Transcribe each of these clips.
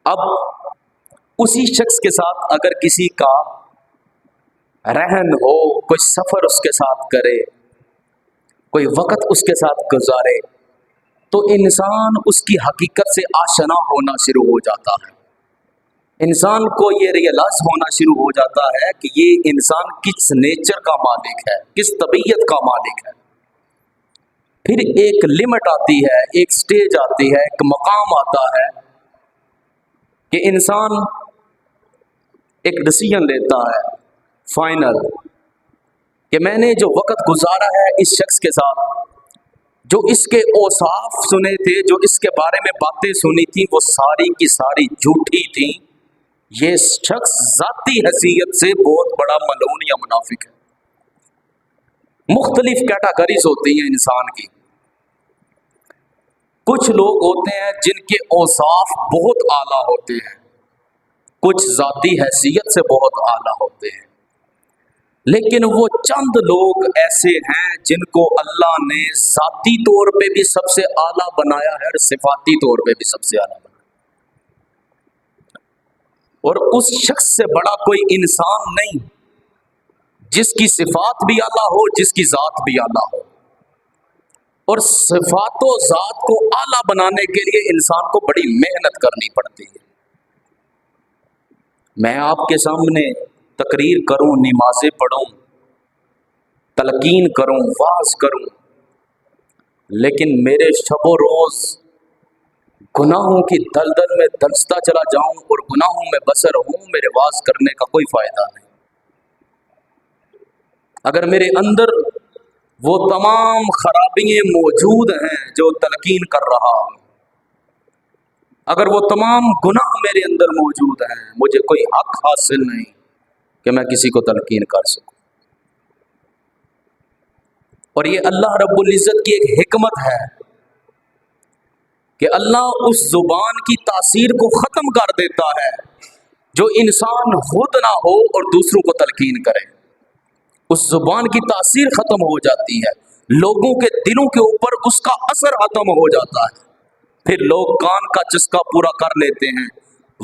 اب اسی شخص کے ساتھ اگر کسی کا رہن ہو، کوئی سفر اس کے ساتھ کرے، کوئی وقت اس کے ساتھ گزارے، تو انسان اس کی حقیقت سے آشنا ہونا شروع ہو جاتا ہے۔ انسان کو یہ ریئلائز ہونا شروع ہو جاتا ہے کہ یہ انسان کس نیچر کا مالک ہے، کس طبیعت کا مالک ہے۔ پھر ایک لمٹ آتی ہے، ایک سٹیج آتی ہے، ایک مقام آتا ہے کہ انسان ایک ڈیسیژن لیتا ہے فائنل، کہ میں نے جو وقت گزارا ہے اس شخص کے ساتھ، جو اس کے اوصاف سنے تھے، جو اس کے بارے میں باتیں سنی تھی، وہ ساری کی ساری جھوٹی تھیں۔ یہ شخص ذاتی حیثیت سے بہت بڑا ملعون یا منافق ہے۔ مختلف کیٹاگریز ہوتی ہیں انسان کی۔ کچھ لوگ ہوتے ہیں جن کے اوصاف بہت اعلیٰ ہوتے ہیں، کچھ ذاتی حیثیت سے بہت اعلیٰ ہوتے ہیں، لیکن وہ چند لوگ ایسے ہیں جن کو اللہ نے ذاتی طور پہ بھی سب سے اعلیٰ بنایا ہے اور صفاتی طور پہ بھی سب سے اعلیٰ بنایا۔ اور اس شخص سے بڑا کوئی انسان نہیں جس کی صفات بھی اعلیٰ ہو، جس کی ذات بھی اعلیٰ ہو۔ اور صفات و ذات کو اعلیٰ بنانے کے لیے انسان کو بڑی محنت کرنی پڑتی ہے۔ میں آپ کے سامنے تقریر کروں، نمازیں پڑھوں، تلقین کروں، وعظ کروں، لیکن میرے شب و روز گناہوں کی دلدل میں دھنستا چلا جاؤں اور گناہوں میں بسر ہوں، میرے وعظ کرنے کا کوئی فائدہ نہیں۔ اگر میرے اندر وہ تمام خرابیاں موجود ہیں جو تلقین کر رہا ہوں، اگر وہ تمام گناہ میرے اندر موجود ہیں، مجھے کوئی حق حاصل نہیں کہ میں کسی کو تلقین کر سکوں۔ اور یہ اللہ رب العزت کی ایک حکمت ہے کہ اللہ اس زبان کی تاثیر کو ختم کر دیتا ہے جو انسان خود نہ ہو اور دوسروں کو تلقین کرے۔ اس زبان کی تاثیر ختم ہو جاتی ہے، لوگوں کے دلوں کے اوپر اس کا اثر ختم ہو جاتا ہے۔ پھر لوگ کان کا چسکا پورا کر لیتے ہیں،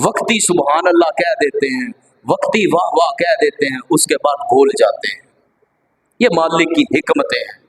وقتی سبحان اللہ کہہ دیتے ہیں، وقتی واہ واہ کہہ دیتے ہیں، اس کے بعد بھول جاتے ہیں۔ یہ مالک کی حکمتیں ہیں۔